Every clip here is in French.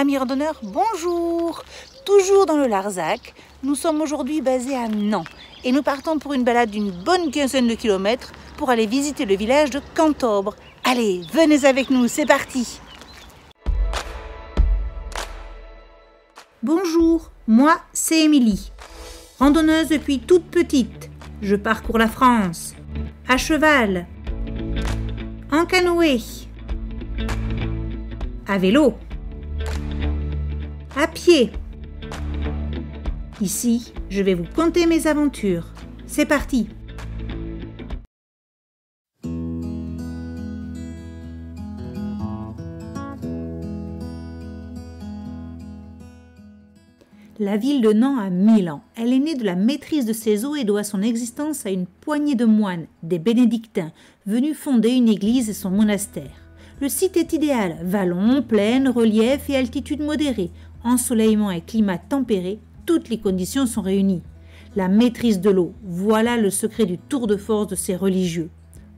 Amis randonneurs, bonjour! Toujours dans le Larzac, nous sommes aujourd'hui basés à Nant et nous partons pour une balade d'une bonne quinzaine de kilomètres pour aller visiter le village de Cantobre. Allez, venez avec nous, c'est parti! Bonjour, moi c'est Émilie, randonneuse depuis toute petite. Je parcours la France, à cheval, en canoë, à vélo, à pied. Ici, je vais vous conter mes aventures. C'est parti! La ville de Nant a 1000 ans. Elle est née de la maîtrise de ses eaux et doit son existence à une poignée de moines, des bénédictins, venus fonder une église et son monastère. Le site est idéal, vallon, plaine, relief et altitude modérée, ensoleillement et climat tempéré, toutes les conditions sont réunies. La maîtrise de l'eau, voilà le secret du tour de force de ces religieux.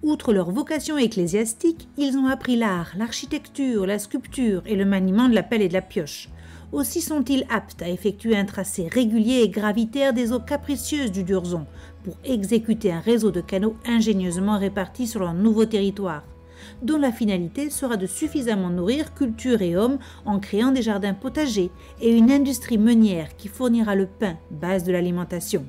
Outre leur vocation ecclésiastique, ils ont appris l'art, l'architecture, la sculpture et le maniement de la pelle et de la pioche. Aussi sont-ils aptes à effectuer un tracé régulier et gravitaire des eaux capricieuses du Durzon pour exécuter un réseau de canaux ingénieusement répartis sur leur nouveau territoire, dont la finalité sera de suffisamment nourrir culture et hommes en créant des jardins potagers et une industrie meunière qui fournira le pain, base de l'alimentation.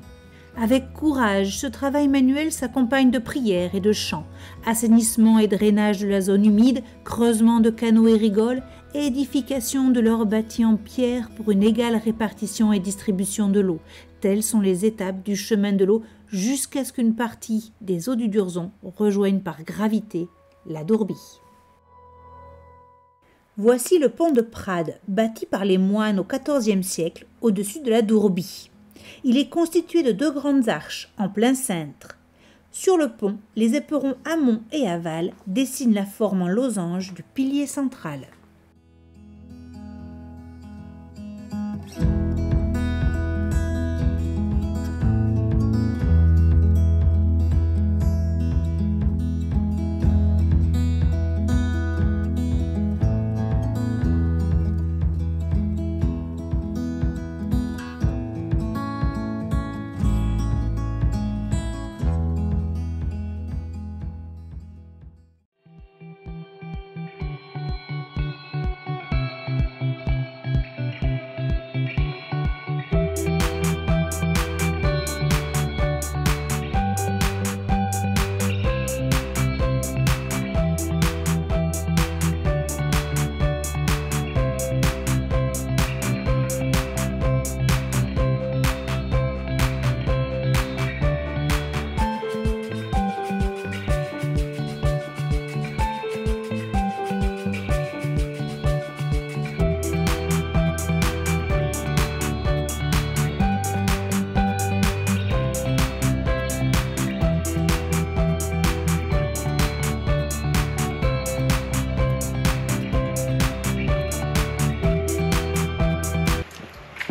Avec courage, ce travail manuel s'accompagne de prières et de chants, assainissement et drainage de la zone humide, creusement de canaux et rigoles, et édification de leurs bâtis en pierre pour une égale répartition et distribution de l'eau. Telles sont les étapes du chemin de l'eau jusqu'à ce qu'une partie des eaux du Durzon rejoigne par gravité la Dourbie. Voici le pont de Prades, bâti par les moines au XIVe siècle au-dessus de la Dourbie. Il est constitué de 2 grandes arches en plein cintre. Sur le pont, les éperons amont et aval dessinent la forme en losange du pilier central.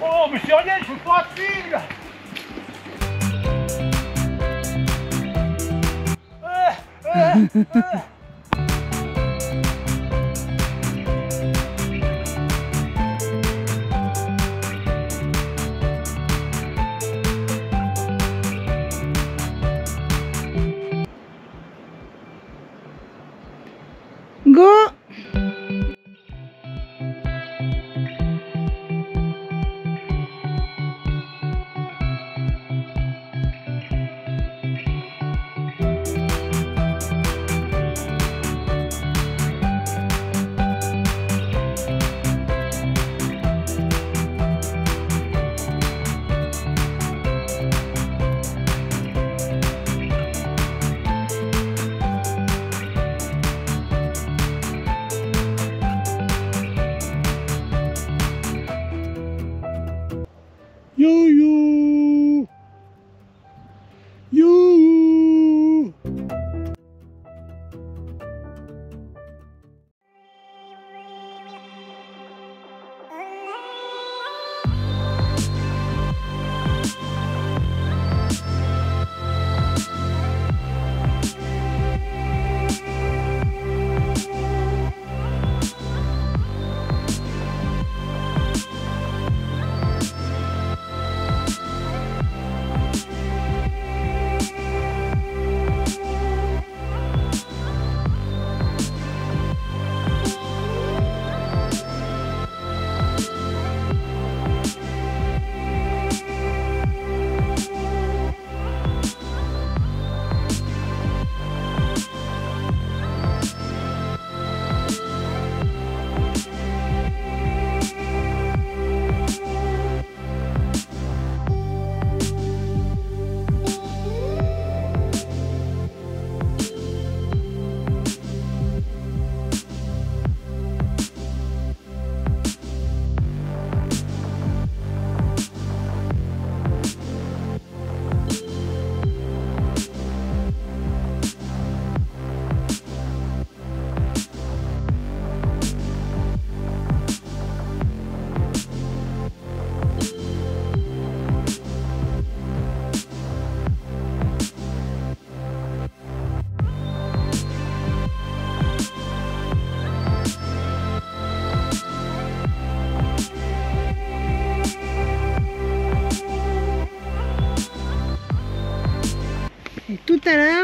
Oh, mais c'est rien, je fais pas de fil. Go!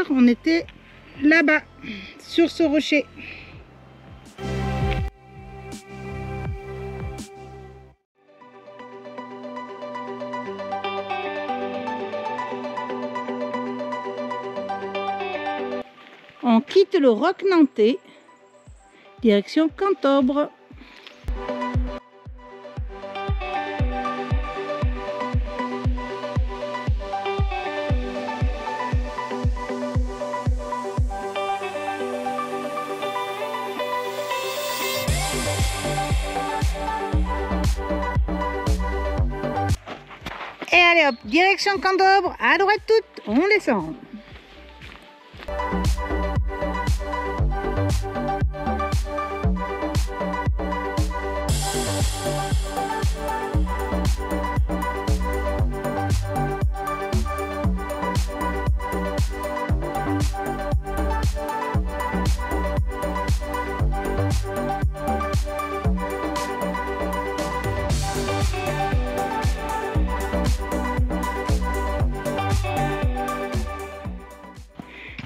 on était là-bas, sur ce rocher. On quitte le Roc nantais, direction Cantobre. Et allez hop, direction Cantobre, à droite toute, on descend.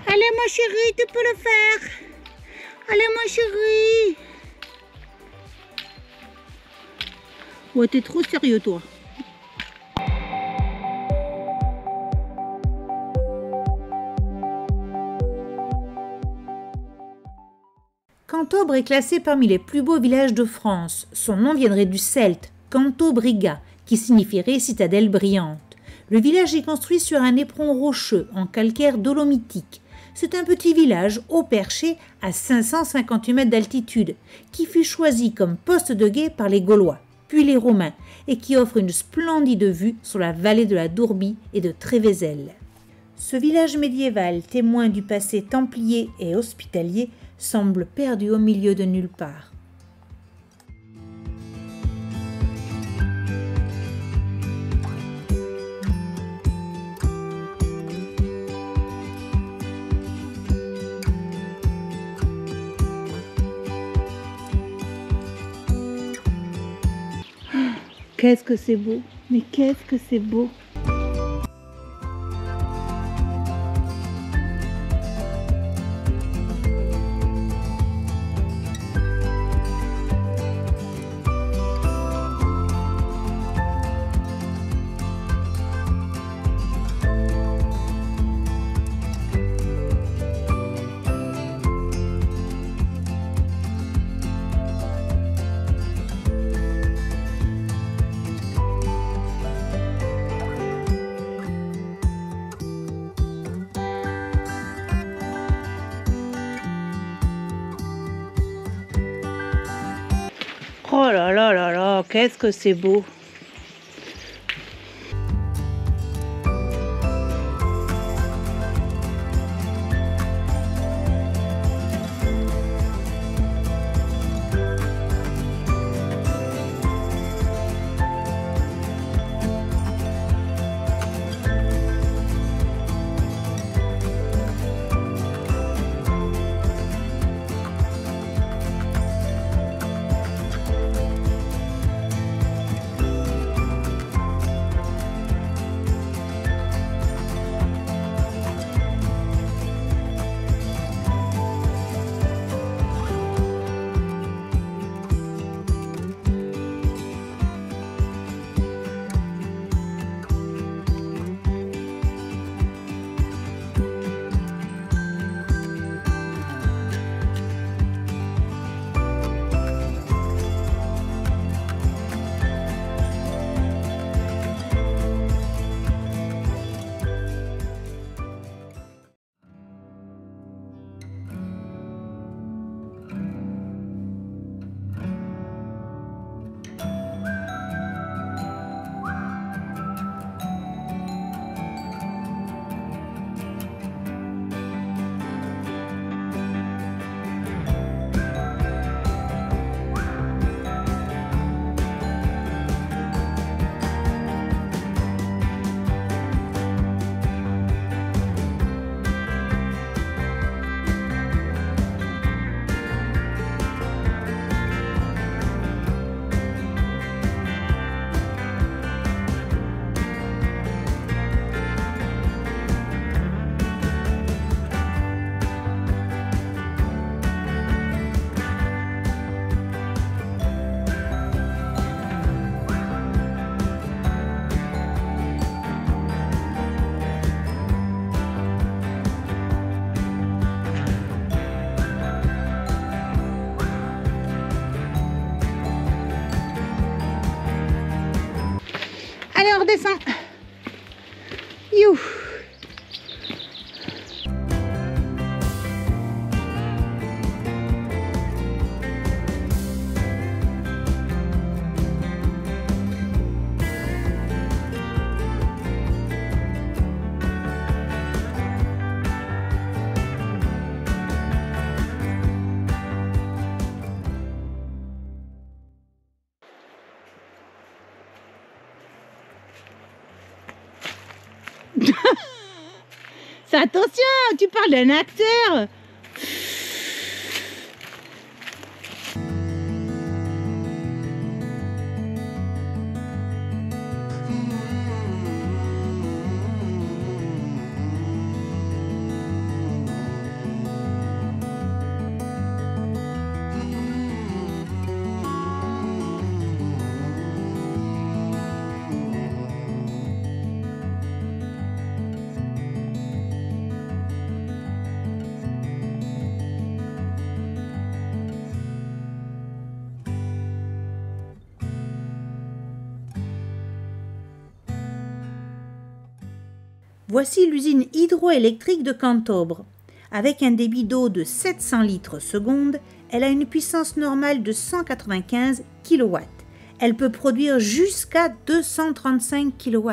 Allez ma chérie, tu peux le faire. Allez ma chérie. Ouais, t'es trop sérieux toi. Cantobre est classé parmi les plus beaux villages de France. Son nom viendrait du celte Cantobriga, qui signifierait citadelle brillante. Le village est construit sur un éperon rocheux en calcaire dolomitique. C'est un petit village haut perché à 558 mètres d'altitude qui fut choisi comme poste de guet par les Gaulois, puis les Romains, et qui offre une splendide vue sur la vallée de la Dourbie et de Trévézel. Ce village médiéval, témoin du passé templier et hospitalier, semble perdu au milieu de nulle part. Qu'est-ce que c'est beau, mais qu'est-ce que c'est beau! Oh là là là là, qu'est-ce que c'est beau! redescend. You. Attention, tu parles d'un acteur. Voici l'usine hydroélectrique de Cantobre. Avec un débit d'eau de 700 litres seconde, elle a une puissance normale de 195 kW. Elle peut produire jusqu'à 235 kW.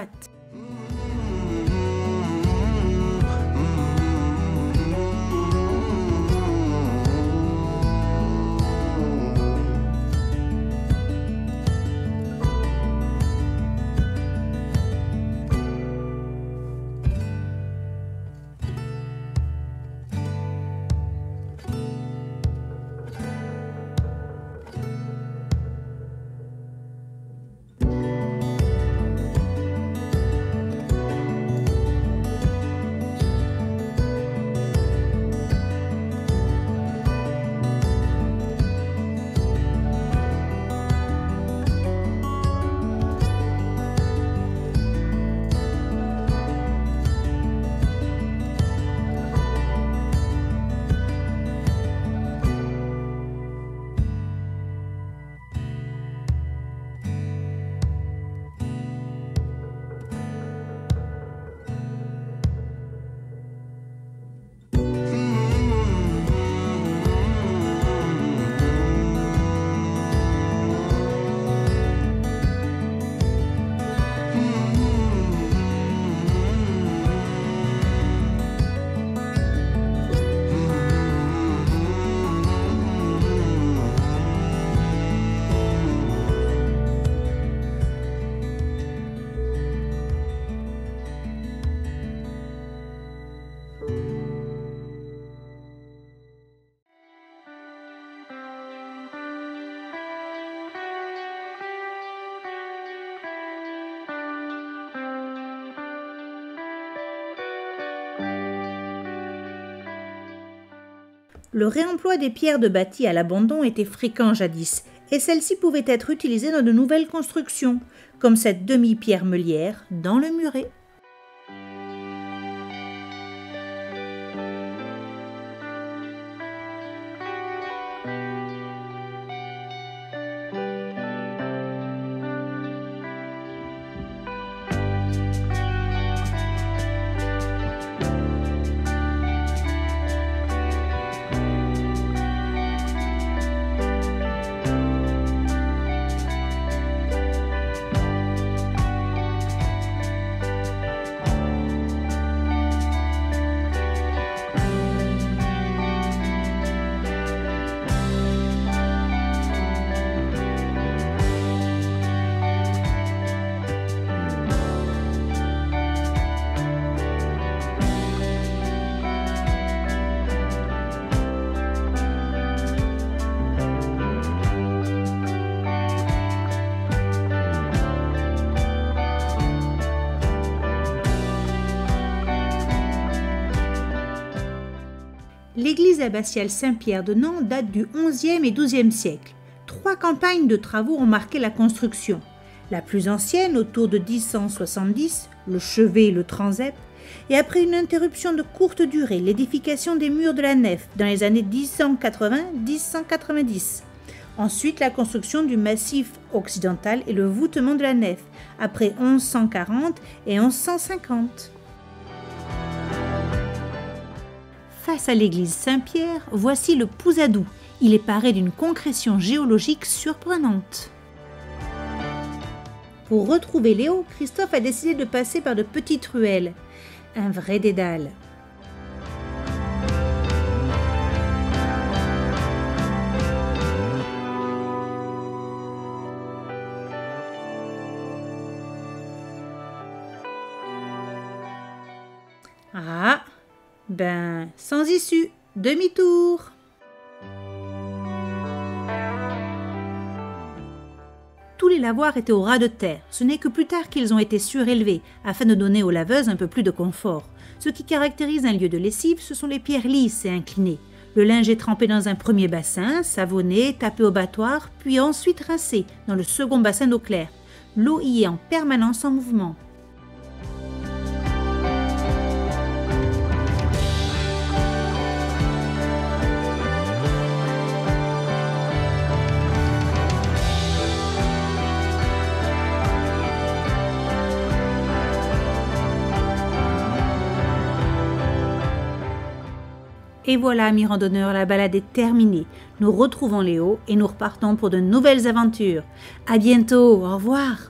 Le réemploi des pierres de bâti à l'abandon était fréquent jadis, et celles-ci pouvaient être utilisées dans de nouvelles constructions, comme cette demi-pierre meulière dans le muret. L'église abbatiale Saint-Pierre de Nantes date du XIe et XIIe siècle. 3 campagnes de travaux ont marqué la construction. La plus ancienne, autour de 1070, le chevet et le transept, et après une interruption de courte durée, l'édification des murs de la nef dans les années 1080-1090. Ensuite, la construction du massif occidental et le voûtement de la nef, après 1140 et 1150. Face à l'église Saint-Pierre, voici le Pousadou. Il est paré d'une concrétion géologique surprenante. Pour retrouver Léo, Christophe a décidé de passer par de petites ruelles. Un vrai dédale. Ah, sans issue, demi-tour. Tous les lavoirs étaient au ras de terre. Ce n'est que plus tard qu'ils ont été surélevés, afin de donner aux laveuses un peu plus de confort. Ce qui caractérise un lieu de lessive, ce sont les pierres lisses et inclinées. Le linge est trempé dans un premier bassin, savonné, tapé au battoir, puis ensuite rincé dans le second bassin d'eau claire. L'eau y est en permanence en mouvement. Et voilà, amis randonneurs, la balade est terminée. Nous retrouvons Léo et nous repartons pour de nouvelles aventures. À bientôt, au revoir.